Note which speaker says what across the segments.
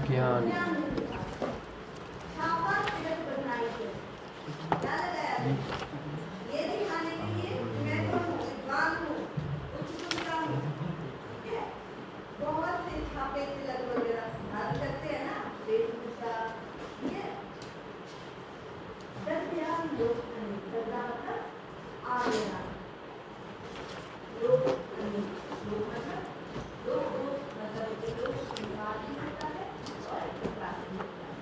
Speaker 1: ज्ञान
Speaker 2: छापा तिलक बनाई है, क्या लगाया है? ये दिखाने के लिए मैं तो विद्वान हूँ, उच्च शिक्षा हूँ, ठीक है? बहुत से छापे तिलक वगैरह धारण करते हैं ना, वेशभूषा, ठीक है? दर्जा लोक दर्जा मतलब आलेना, लोक लोक मतलब लोक मतलब लोक निवासी होता है और प्राचीन होता है।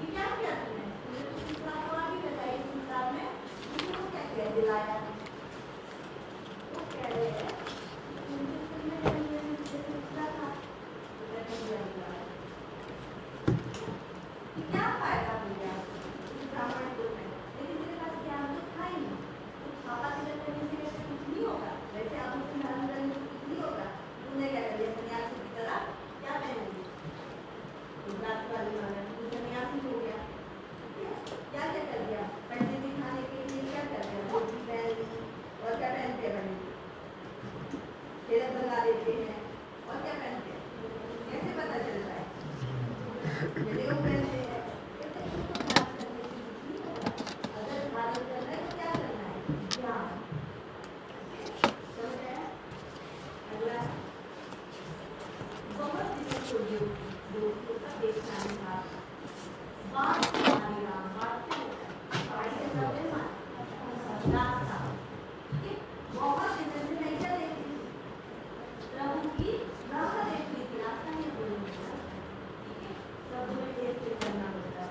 Speaker 2: ये क्या किया तुमने? तुमने संस्कार को आगे बताई, संस्कार में तुमको क्या किया, दिलाया? वो कह रहे हैं तुमने संस्कार था, क्या फायदा हो गया ब्राह्मण को में? लेकिन तेरे पास ज्ञान तो था ही नहीं, तो छापा तिलक करने से वैसे कुछ नहीं होगा, वैसे आप उसमें धारण करने से कुछ नहीं होगा। तुमने क्या कर दिया, सन्यासी की तरह क्या पहन लिया, रात वाली वाला तो सन्यासी हो गया, ठीक है? क्या क्या कर दिया, पंडित दिखाने के लिए क्या कर दिया, धोती पहन ली, और क्या पहनते हैं पंडित, तिलक लगा देते हैं, और क्या पहनते हैं, कैसे पता चलता है? यदि वो पहनते हैं, अगर धारण करना है तो क्या करना है, ध्यान, समझ आया? अगला बहुत दोस्तों का देखना है, बात हमारी राम बात क्या होता है, रास्ता, ठीक है? बहुत दिन से मैं क्या देख रही थी, प्रभु की राह देख रही थी, रास्ता नहीं बोलूँगी, ठीक है? प्रभु ने देख के करना होता है,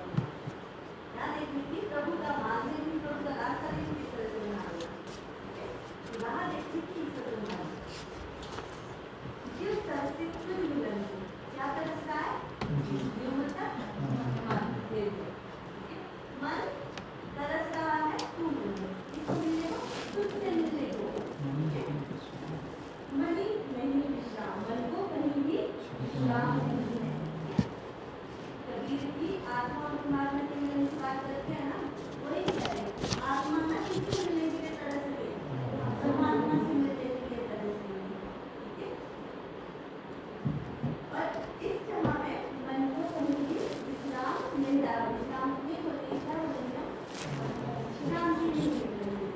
Speaker 2: क्या देख रही थी, प्रभु का मार्ग देख रही, प्रभु का रास्ता देख रही, इस तरह से बना लिया, ठीक है? राह देख रही थी, इस तरह बना लिया। जिस तरह से तुझ मिलन से क्या तरसता है, जो मतलब मन, ठीक है? मन तरस रहा है तू मिलने, किसको मिलने को, तुझसे मिलने को, मणि नहीं विश्राम, मन को कहीं भी विश्राम नहीं है। कबीर की आत्मा परमात्मा के मिलने की बात करते हैं ना, वही कह रहे हैं, आत्मा ना किससे मिलने के लिए तरस रही है, परमात्मा से मिलने के लिए तरस रही है, ठीक है? और इस समय में मन को कहीं भी विश्राम मिल रहा है, विश्राम नहीं होती, क्या हो रही है, शांति नहीं मिल रही है।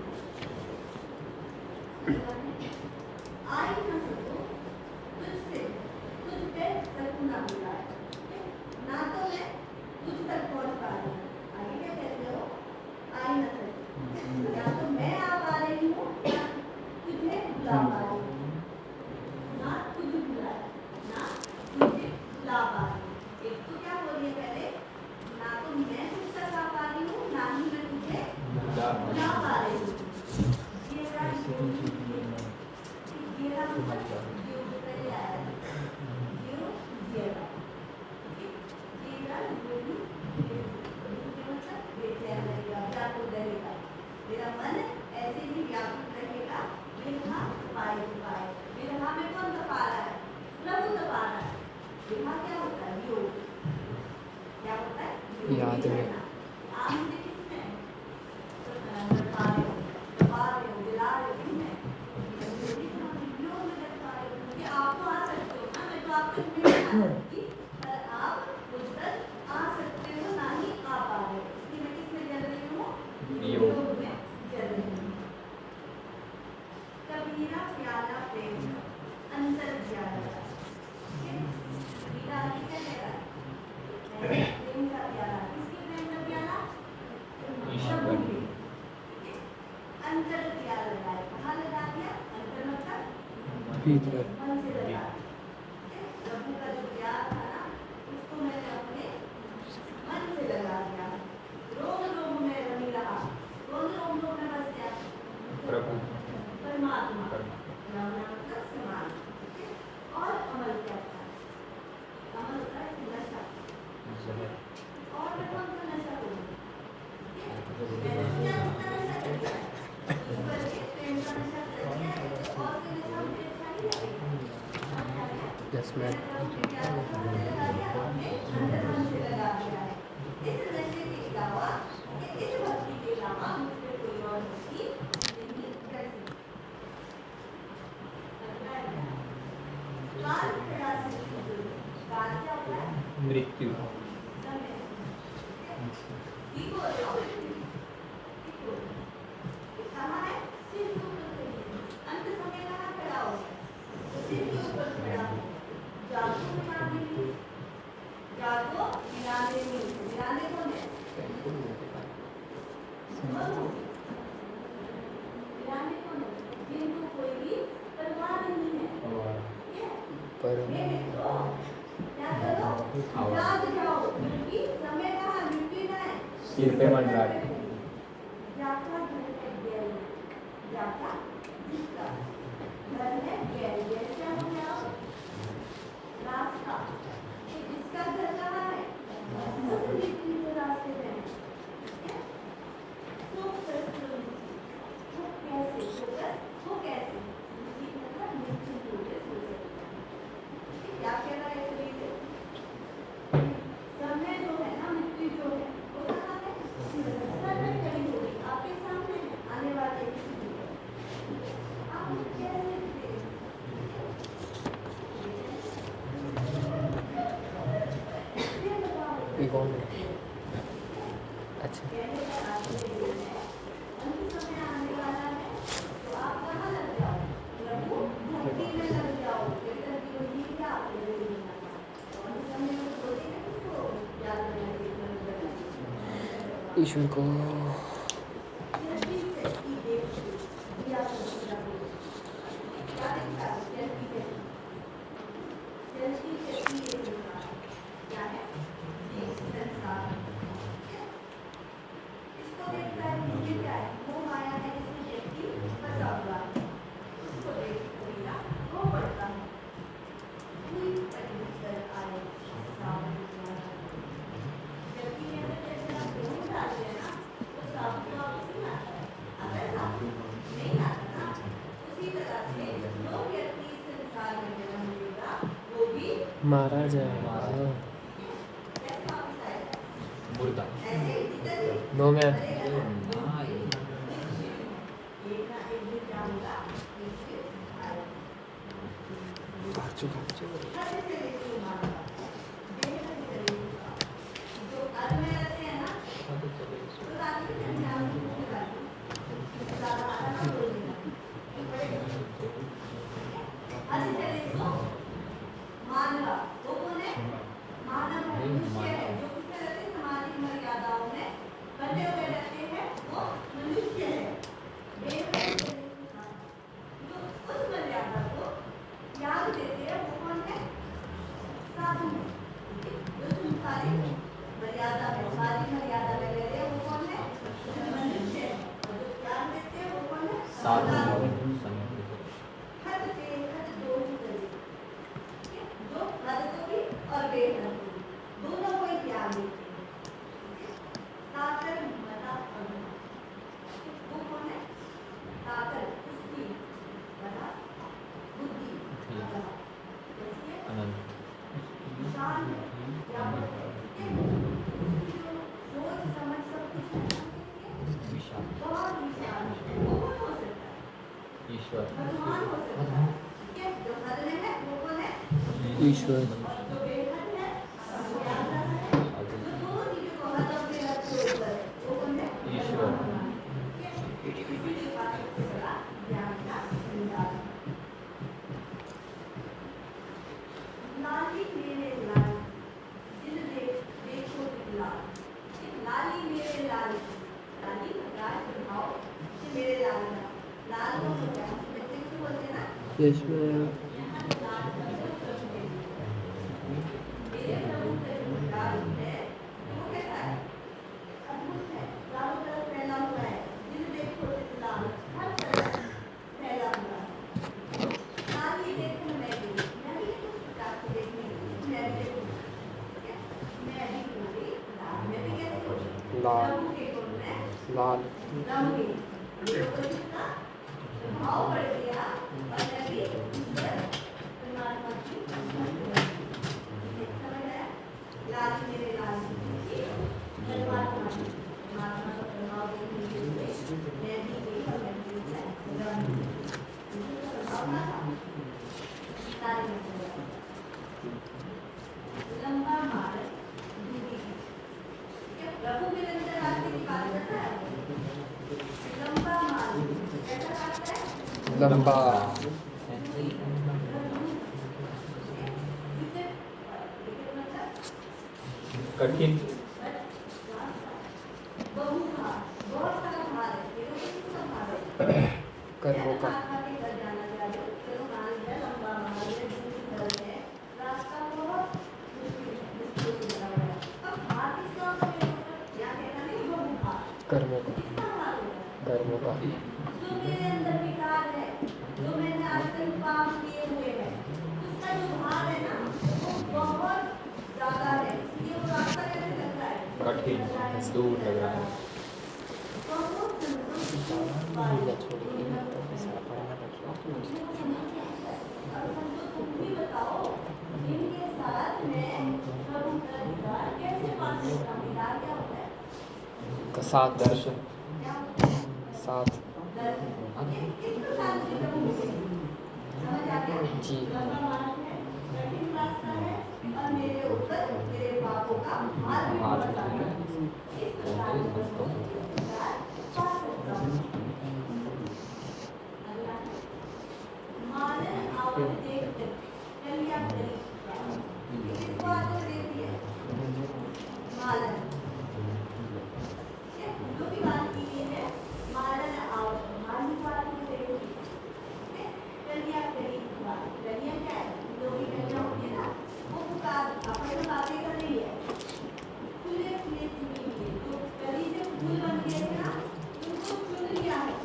Speaker 2: आई न सको तुझसे, तुझ पे सकूं ना मिला है, ठीक है? ना तो मैं तुझ तक पहुंच पा रही हूँ, आगे क्या कहते हो, आई न सको, या तो मैं आ पा रही हूँ, ना तुझे बुला पा रही हूँ, ना तुझे बुलाया, ना तुझे बुला पा रही हूँ। एक तो क्या हो रही है पहले, ना तो मैं तुझ तक आ पा रही हूँ, ना ही मैं तुझे बुला पा रही हूँ। ये क्या जीरा मतलब जीव पहले आया है, जीव जीरा, जीरा योगी मतलब बेचैन रहेगा, व्याकुल रहेगा, मेरा मन ऐसे ही व्याकुल रहेगा, विरहा पाए पाए, विरहा में कौन तपा रहा है, प्रभु तपा रहा है। विरहा क्या होता है, योग, क्या होता है,
Speaker 1: याद में
Speaker 2: आप मुझे किसमें तपा रहे हो, दिला रहे हो, किसमें, आप तो आ सकते हो ना, मैं तो आप तक नहीं आ सकती, पर आप मुझ तक आ सकते हो, ना ही आ पा रहे हो, इसलिए मैं किसमें जल रही हूँ, योग में जल रही हूँ। कबीरा प्याला प्रेम अंतर प्याला, कबीरा आगे क्या कह रहा है, प्रेम का प्याला, किसके प्रेम का प्याला, प्रभु के, अंतर प्याला लगाया, कहाँ लगा दिया, अंतर मतलब
Speaker 1: भीतर,
Speaker 2: मन से लगा, प्रभु का जो प्यार था ना, उसको मैंने अपने मन से लगा दिया, रोम रोम में रमी रहा, कौन रोम रोम में बस गया,
Speaker 1: प्रभु
Speaker 2: परमात्मा, मतलब समान, और अमल क्या था, अमल होता है नशा, और मैं कौन सा नशा करूँ, मैंने तो क्या उसका नशा कर दिया है, ईश्वर के प्रेम का नशा कर दिया है, और कोई नशा मुझे अच्छा नहीं लगेगा।
Speaker 1: यस मैम,
Speaker 2: अंदर मन से लगा दिया है, इस नशे के अलावा, इस भक्ति के अलावा मुझे कोई और भक्ति नहीं कर सकती। काल खड़ा सृष्टि, काल क्या
Speaker 1: मृत्यु।
Speaker 2: कहाँ है? सिर के ऊपर खड़ी है। अंत समय कहाँ खड़ा हो? सिर के ऊपर खड़ा हो। जागो मिलाने में, जागो मिलाने में, मिलाने कौन है? मिलाने कौन है? जिनको कोई भी परवाह नहीं है।
Speaker 1: पर
Speaker 2: क्या करो? जाग जाओ, क्योंकि समय कहाँ? मिट्टी में है।
Speaker 1: सिर पे मंडरा के।
Speaker 2: जाका घर है गैल, जाका जिसका घर है गैल, गैल क्या हो गया? रास्ता। ये जिसका घर कहाँ है? वो रास्ते में है। तो वो कैसे? वो कैसे? मतलब नीचे टूटे सोचे। क्या कह रहा है शरीर? समय जो है ना, मिट्टी जो है, वो कहाँ है? सर में खड़ी होगी, आपके सामने है, आने वाले आप कैसे
Speaker 1: ये कौन है? अच्छा
Speaker 2: अंत समय आने वाला है, तो आप कहाँ लग जाओ? प्रभु भक्ति में लग जाओ। कीर्तन की वही क्या आपके लिए मिलना था? और अंत समय में बोलते हैं किसको याद करना है?
Speaker 1: ईश्वर को मारा जाएगा।
Speaker 3: मुर्दा
Speaker 1: नो मैम।
Speaker 2: मानव, वो कौन है? मानव है, मनुष्य है, जो किसमें रहते हैं? सामाजिक मर्यादाओं में बंधे हुए रहते हैं, वो मनुष्य है। जो उस मर्यादा को त्याग देते हैं, वो कौन है? साधु है। जो संसारिक मर्यादा है, सामाजिक मर्यादा में रहते हैं, वो कौन है? मनुष्य है। और जो त्याग देते हैं, वो कौन है?
Speaker 3: साधु
Speaker 2: हद पे हद दो ही करें, जो हद को भी और बेहद को भी, दोनों को ही त्याग देते हैं। ताकर मता अगम, वो कौन है? ताकर उसकी मता बुद्धि अगम, कैसी है? शांत है, क्या बोलते हैं? उसकी जो सोच समझ सब कुछ है ना,
Speaker 3: विशाल
Speaker 2: बहुत विशाल है। वो कौन हो सकता है?
Speaker 3: ईश्वर
Speaker 2: भगवान हो सकता है। ठीक है, जो हद में है वो कौन है?
Speaker 1: ईश्वर
Speaker 2: और जो बेहद है, जो ज्यादा है, जो दोनों चीजों को हद और बेहद के ऊपर है, वो कौन है?
Speaker 3: ईश्वर।
Speaker 2: ठीक है, इसीलिए बात सबसे बड़ा ज्ञान का भंडार है। लाली मेरे लाल, दिल देखो दिखलाल। लाली मेरे लाल, लाली लाल भाव कि मेरे लाल का लाल को होता है, बच्चे को बोलते हैं ना,
Speaker 1: यस मैम।
Speaker 2: यहाँ लाल का मेरे प्रभु का जो लाल है, वो कैसा है? अद्भुत है, चारों तरफ फैला हुआ है। दिल देखो दिखलाल, हर तरफ फैला हुआ है। लाली देखो मैं भी कुछ प्रकार से देखने लगी, मैं भी देखूँ, ठीक है? मैं भी पूरी लाल, मैं भी कैसी हूँ?
Speaker 1: लाल।
Speaker 2: प्रभु के गुण में
Speaker 1: लाल
Speaker 2: रहूंगी। मेरे को इसका भाव बढ़ गया और मैं भी ईश्वर परमात्मा की समझ आया? लाल मेरे लाल की परमात्मा की, परमात्मा का प्रभाव देखने के लिए मैं भी एक रहूंगी। ईश्वर का प्रभाव ना था, सारे में लंबा मार्ग
Speaker 1: लंबा
Speaker 3: कठिन
Speaker 1: कर्मों का कर्मों का कर्मों का
Speaker 2: जो मेरे अंदर विकार है, जो मैंने आज तक काम किए हुए हैं, उसका जो भार है ना, वो बहुत ज्यादा है। इसलिए वो रास्ता कैसे लगता है?
Speaker 3: कठिन दूर लग रहा है।
Speaker 2: बहुत
Speaker 1: मीडिया छोड़ के तो पैसा पढ़ाना पड़ेगा।
Speaker 2: और संतो तुम भी बताओ, इनके साथ मैं प्रभु का दीदार कैसे पा सकता हूँ? दीदार क्या होता है?
Speaker 1: का साथ
Speaker 3: दर्शन
Speaker 2: क्या होता है?
Speaker 1: साथ
Speaker 2: दर्शन। किसके साथ में प्रभु मिले? समझ आ गया?
Speaker 1: जी
Speaker 2: लंबा मार्ग है, कठिन रास्ता है, और मेरे ऊपर मेरे पापों का भार भी
Speaker 3: भार
Speaker 2: बहुत
Speaker 3: भी
Speaker 2: ज्यादा है। इस प्रकार मैं प्रभु से दीदार पा सकता हूँ। अगला है, मानन आवत देखते कलिया करी किसको आदर देती है? मालन। जो भी बात की गई है, मालन आवत माली बात की गई है। कलिया करी बात, कलिया क्या है? जो भी कलिया होती है ना, वो पुकार अपने को बातें कर रही है। खुले खुले चुनी हुई है, जो कली से फूल बन गए थे ना, उनको चुन लिया है।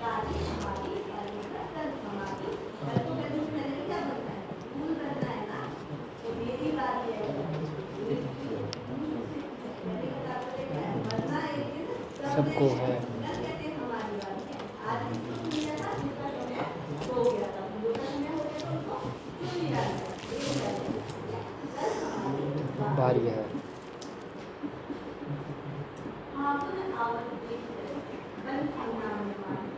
Speaker 2: काली हमारी काली का कल हमारी कल को कल से पहले क्या बनना है? फूल बनना है ना, तो मेरी बात ये है। पहले का तात्पर्य क्या है? बनना एक दिन
Speaker 1: सबको है।
Speaker 2: कल कहते हैं हमारी बात है। आज किसको चुन लिया था? जिसका समय हो गया था, जो का समय हो गया था उसको चुन लिया था। एक बात है। कल हमारी बात
Speaker 1: बारी है।
Speaker 2: फागुन आवत देखते बन संग्राम में मारे।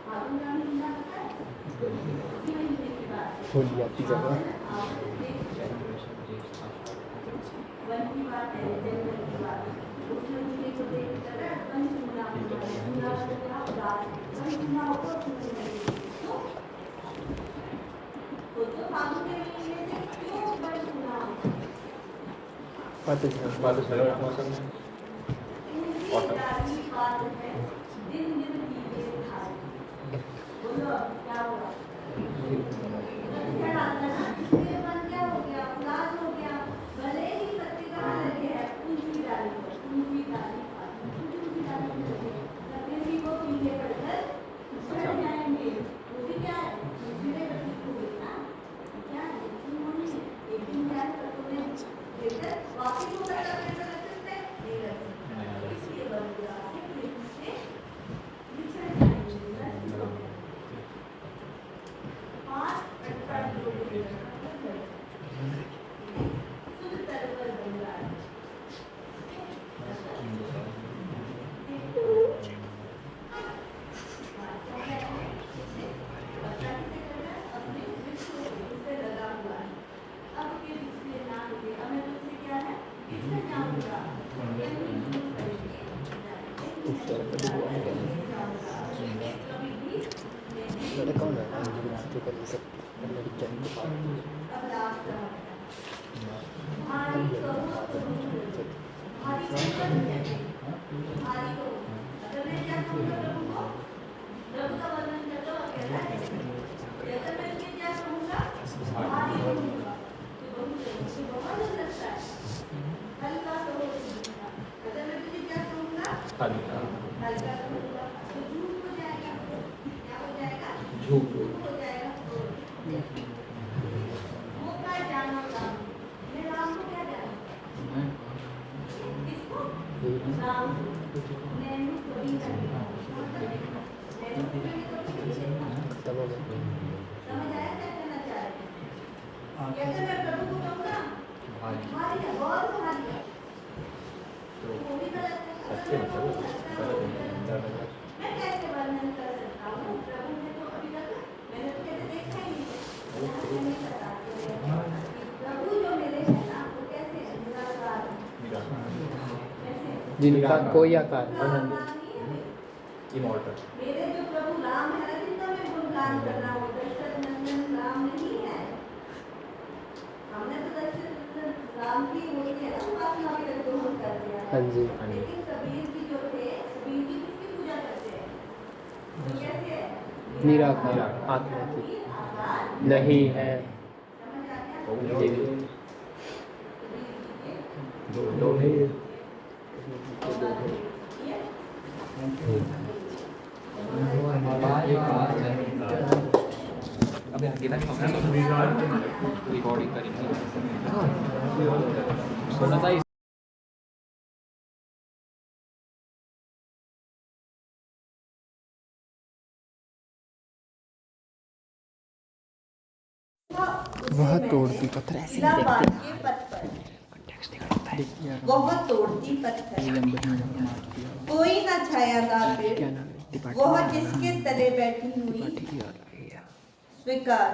Speaker 2: फागुन का महीना पता है? इसी महीने की बात है।
Speaker 1: होली आती जगह
Speaker 2: फागुन आवत देखते वन की बात है, जंगल की बात है। उस महीने को देखकर बन संग्राम में मारे। पूरा पूरा रात बन सुना होगा उस महीने में। तो फागुन के महीने से क्यों बन सुना होगा?
Speaker 1: पतझड़
Speaker 3: पतझड़ का मौसम है।
Speaker 2: इनकी डाली बात है, दिन दिन कीजिए खाए। बोलो अब क्या हुआ? पतझड़ आता ना, इसलिए मन क्या हो गया? उदास हो गया। भले ही पत्ते कहाँ लगे हैं? ऊंची डाली पर, ऊंची डाली पर, ऊंची डाली पर लगे हैं। पत्ते भी वो पीछे पड़कर झड़ जाएंगे। वो भी क्या है? गिरे पत्ते को देखना क्या है? क्यों होनी है? एक दिन क्या है? पत्तों में देखकर वापिस वो पत्ता अपने पर रख सकते हैं? नहीं रख सकते। इसलिए बलुआ से पीछे बिछड़ जाएंगे। पांच अटपट लोगों के सुध तरवर बंगाल
Speaker 1: लड़का कौन है? तो कर नहीं सकते लड़कियां
Speaker 3: झूठ
Speaker 1: खत्म हो गया।
Speaker 2: समझ आया क्या कहना चाह रहे हैं? कैसे मैं प्रभु को कहूँ ना,
Speaker 3: भारी
Speaker 2: भारी है, बहुत भारी है।
Speaker 3: तो
Speaker 2: वो भी गलत है।
Speaker 3: सत्य मतलब गलत है।
Speaker 2: मैं कैसे वर्णन कर सकता हूँ? प्रभु ने तो अभी तक मैंने तो कैसे देखा ही नहीं। मुझे नहीं पता कि प्रभु जो मेरे हैं ना, वो कैसे हैं? निराकार हैं। कैसे हैं?
Speaker 1: जिनका कोई आकार
Speaker 2: उनका आकार नहीं है।
Speaker 3: इमॉर्टल
Speaker 2: मेरे जो प्रभु राम है ना, जिनका मैं गुण गुणगान करना हो, दशरथ नंदन राम नहीं है। हमने तो दशरथ राम की होती है ना उपासना के लिए ग्रहण कर दिया।
Speaker 1: हाँ जी।
Speaker 2: लेकिन कबीर जी जो थे, कबीर जी किसकी पूजा करते हैं? तो कैसे है?
Speaker 1: निराकार आत्मा की नहीं है।
Speaker 2: समझ आ गया?
Speaker 3: दो
Speaker 1: जी।
Speaker 2: कबीर जी के
Speaker 3: दो है
Speaker 4: अबे kita recording करेंगे सोना था
Speaker 1: वह तोड़ती पत्थर ऐसे नहीं
Speaker 2: इलाहाबाद
Speaker 1: देखते।
Speaker 2: के पत्थर,
Speaker 1: देखिए यार,
Speaker 2: वह तोड़ती पत्थर,
Speaker 1: क्या
Speaker 2: कोई न छायादार पेड़,
Speaker 1: नाम है? त्रिपाठी।
Speaker 2: वह जिसके तले बैठी हुई
Speaker 1: त्रिपाठी याद आ गई यार।
Speaker 2: स्वीकार।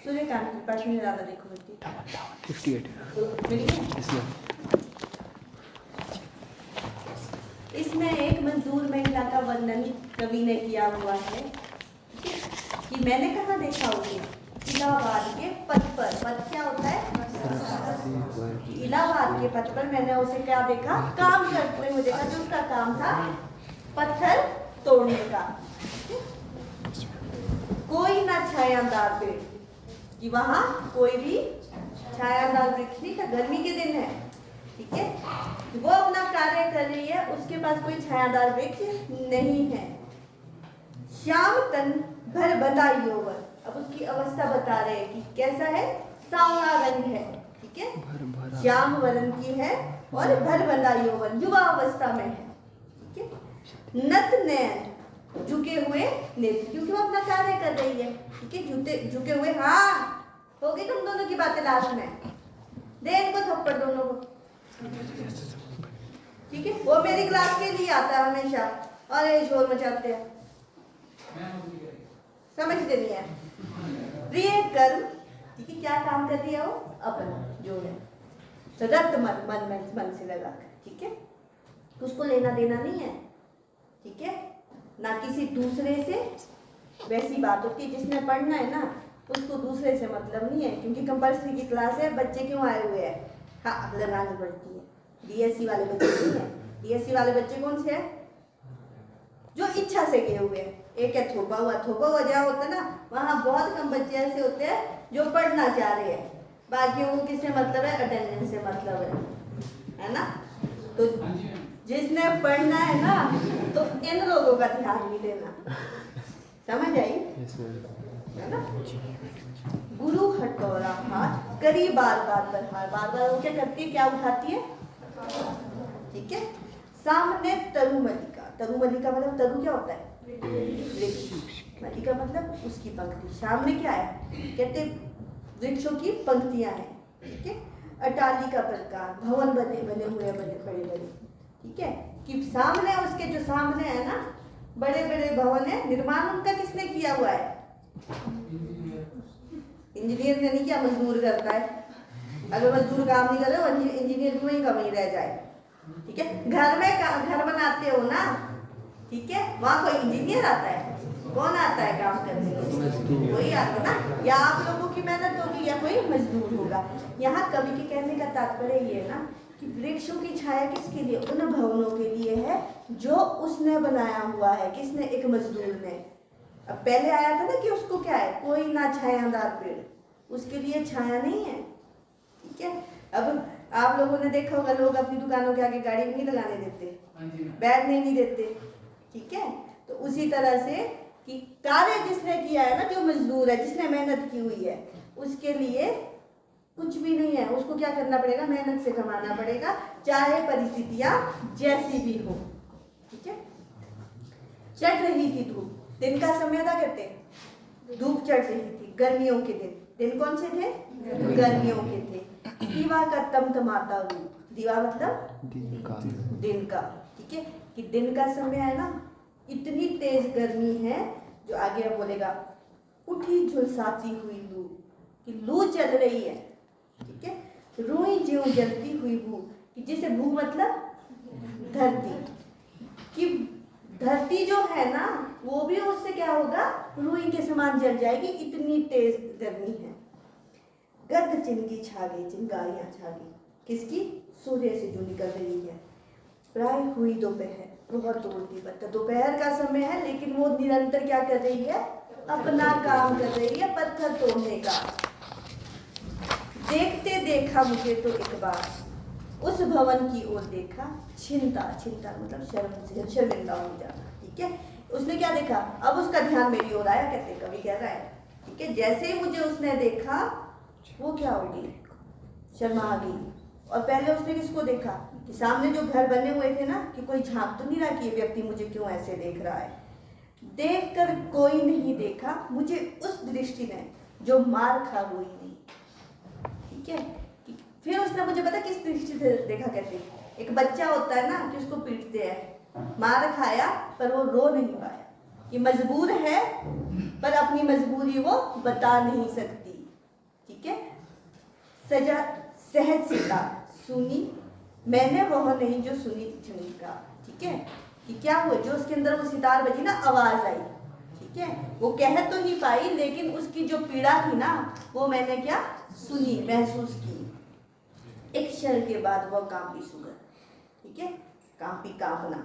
Speaker 2: सूर्यकांत त्रिपाठी में ज्यादा देखो बेटी।
Speaker 1: 58
Speaker 2: मिल गया?
Speaker 1: इसमें
Speaker 2: इसमें एक मजदूर महिला का वर्णन कवि ने किया हुआ है कि मैंने कहाँ देखा उसे, इलाहाबाद के पथ पर। पथ क्या होता है? इलाहाबाद के पथ पर मैंने उसे क्या देखा? काम करते हुए देखा, जो उसका काम था पत्थर तोड़ने का। कोई ना छायादार पेड़, कि वहां कोई भी छायादार वृक्ष नहीं था, गर्मी के दिन है, ठीक है, वो अपना कार्य कर रही है, उसके पास कोई छायादार वृक्ष नहीं है। श्याम तन भर बंधा यौवन, अब उसकी अवस्था बता रहे हैं कि कैसा है, सांवला रंग है, ठीक है, श्याम वर्ण की है और भर बंधा यौवन, युवा अवस्था में है, ठीक है, नत नैन, झुके हुए नेत्र, क्योंकि वो अपना कार्य कर रही है, ठीक है, झुके हुए। हाँ, हो गई तुम दोनों की बातें लास्ट में, दे इनको थप्पड़ दोनों को, ठीक है, वो मेरी क्लास के लिए आता है हमेशा और ये शोर मचाते हैं, समझते नहीं है। प्रिय कर्म, ठीक है, क्या काम कर रही है वो? अपना जो है रक्त मन से लगा कर, ठीक है, उसको लेना देना नहीं है, ठीक है, ना किसी दूसरे से। वैसी बात होती है, जिसने पढ़ना है ना उसको दूसरे से मतलब नहीं है, क्योंकि कंपल्सरी की क्लास है, बच्चे क्यों आए हुए हैं? हाँ, लगानी पड़ती है। डीएससी वाले बच्चे नहीं है, डीएससी वाले बच्चे कौन से हैं? जो इच्छा से गए हुए हैं। एक है थोपा हुआ जहाँ होता है ना, वहाँ बहुत कम बच्चे ऐसे होते हैं जो पढ़ना चाह रहे हैं, बाकियों को किससे मतलब है? अटेंडेंस से मतलब है ना। तो जिसने पढ़ना है ना, तो इन लोगों का ध्यान नहीं देना, समझ आई? है ना। गुरु हटोरा हाथ करी बार बार बरहार, बार बार वो क्या करती है, क्या उठाती है, ठीक है। सामने तरु मलिका, तरु मलिका मतलब तरु क्या होता है? वृक्ष, मलिका मतलब उसकी पंक्ति। सामने क्या है? कहते वृक्षों की पंक्तियां हैं, ठीक है। अटालिका प्रकार, भवन बने हुए बड़े बड़े, ठीक है, कि सामने उसके जो सामने है ना बड़े बड़े भवन है, निर्माण उनका किसने किया हुआ है? इंजीनियर ने नहीं किया, मजदूर करता है। अगर मजदूर काम नहीं करे, इंजीनियर की वही कमी रह जाए, ठीक है। घर में घर बनाते हो ना, ठीक है, वहाँ कोई इंजीनियर आता है? कौन आता है काम करने? वही आता ना, या आप लोगों की मेहनत होगी या कोई मजदूर होगा। यहाँ कवि के कहने का तात्पर्य ये है ना कि वृक्षों की छाया किसके लिए? उन भवनों के लिए है जो उसने बनाया हुआ है। किसने? एक मजदूर ने। अब पहले आया था ना कि उसको क्या है, कोई ना छायादार पेड़, उसके लिए छाया नहीं है, ठीक है। अब आप लोगों ने देखा होगा, लोग अपनी दुकानों के आगे गाड़ी नहीं लगाने देते, बैठने नहीं देते, ठीक है। तो उसी तरह से कि कार्य जिसने किया है ना, जो मजदूर है, जिसने मेहनत की हुई है, उसके लिए कुछ भी नहीं है, उसको क्या करना पड़ेगा? मेहनत से कमाना पड़ेगा, चाहे परिस्थितियां जैसी भी हो, ठीक है। चढ़ रही थी धूप, दिन का समय था, कहते धूप चढ़ रही थी, गर्मियों के दिन। दिन कौन से थे? गर्मियों के थे। दीवा का तमतमाता रूप, दीवा मतलब दिन का, ठीक है, कि दिन का समय है ना, इतनी तेज गर्मी है, जो आगे अब बोलेगा, उठी झुलसाती हुई लू, कि लू चल रही है, ठीक है। रोई ज्यों जलती हुई भू, कि जिसे भू मतलब धरती, कि धरती जो है ना वो भी उससे क्या होगा, रुई के समान जल जाएगी, इतनी तेज गर्मी है। गद चिनकी छा गई, चिंगारियां छा गई, किसकी? सूर्य से जो निकल रही है। प्राय हुई दोपहर, बहुत उल्टी पत्थर, दोपहर का समय है लेकिन वो निरंतर क्या कर रही है, अपना काम कर रही है, पत्थर तोड़ने का। देखते देखा मुझे तो एक बार, उस भवन की ओर देखा, चिंता, चिंता मतलब शर्मिंदा हो जाना, ठीक है। उसने क्या देखा, अब उसका ध्यान मेरी ओर आया, कहते कवि कह रहा है, ठीक है। जैसे ही मुझे उसने देखा वो क्या हो गई, शर्मा आ गई। और पहले उसने किसको देखा कि सामने जो घर बने हुए थे ना, कि कोई झांक तो नहीं रहा कि ये व्यक्ति मुझे क्यों ऐसे देख रहा है। देखकर कोई नहीं देखा मुझे उस दृष्टि ने जो मार खा हुई नहीं, ठीक है। फिर उसने मुझे पता किस दृष्टि से देखा, कहते एक बच्चा होता है ना कि उसको पीटते हैं, मार खाया पर वो रो नहीं पाया, कि मजबूर है पर अपनी मजबूरी वो बता नहीं सकती, ठीक है। सजा सहज सीता सुनी मैंने, वह नहीं जो सुनी झुमका, ठीक है। कि क्या हुआ, जो उसके अंदर वो सितार बजी ना, आवाज आई, ठीक है। वो कह तो नहीं पाई लेकिन उसकी जो पीड़ा थी ना वो मैंने क्या सुनी, महसूस की। एक क्षण के बाद वह कांपी सुगर, ठीक है, कांपी, कांपना,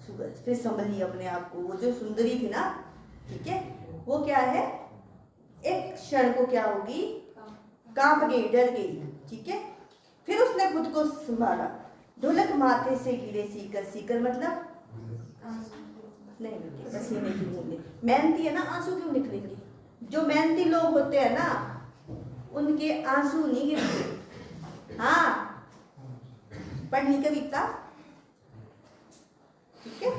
Speaker 2: सुगर। फिर संभली अपने आप को, वो जो सुंदरी थी ना, ठीक है, वो क्या है, एक क्षण को क्या होगी, कांप गई, डर गई, ठीक है। फिर उसने खुद को संभाला, ढोलक माथे से गिरे सीकर, सीकर मतलब नहीं बेटे, पसीने की बूंदें, मेहनती है ना, आंसू क्यों निकलेंगे। जो मेहनती लोग होते हैं ना उनके आंसू नहीं गिरते। हाँ, पढ़नी कविता, ठीक है।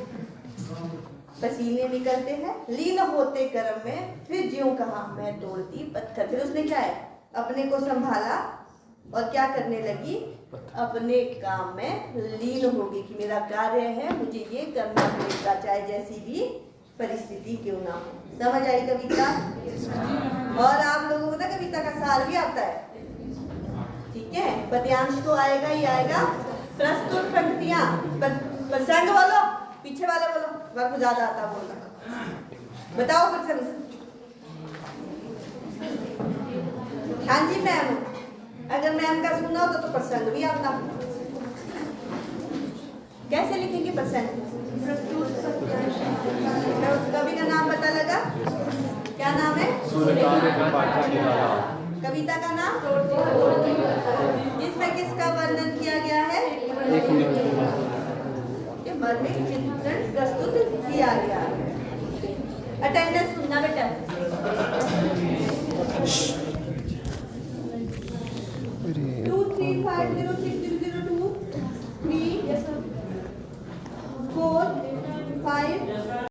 Speaker 2: पसीने निकलते हैं, लीन होते कर्म में, फिर ज्यों कहा मैं तोड़ती पत्थर। फिर उसने क्या है, अपने को संभाला और क्या करने लगी, अपने काम में लीन होगी कि मेरा कार्य है, मुझे ये करना पड़ेगा चाहे जैसी भी परिस्थिति क्यों ना हो। समझ आई कविता? और आप लोगों को ना कविता का सार भी आता है, ठीक है। पद्यांश तो आएगा ही आएगा, प्रस्तुत पंक्तियां, प्रसंग बोलो, पीछे वाले बोलो, वर्ग ज्यादा आता बोलना, बताओ प्रसंग। हाँ जी मैम, अगर मैम का सुनना हो तो प्रसंग भी आता। कैसे लिखेंगे प्रसंग? कवि का नाम पता लगा, क्या नाम है? कविता का नाम जिसमें किसका वर्णन किया गया है, वर्णित चित्रण प्रस्तुत किया गया है। अटेंडेंस सुनना बेटा।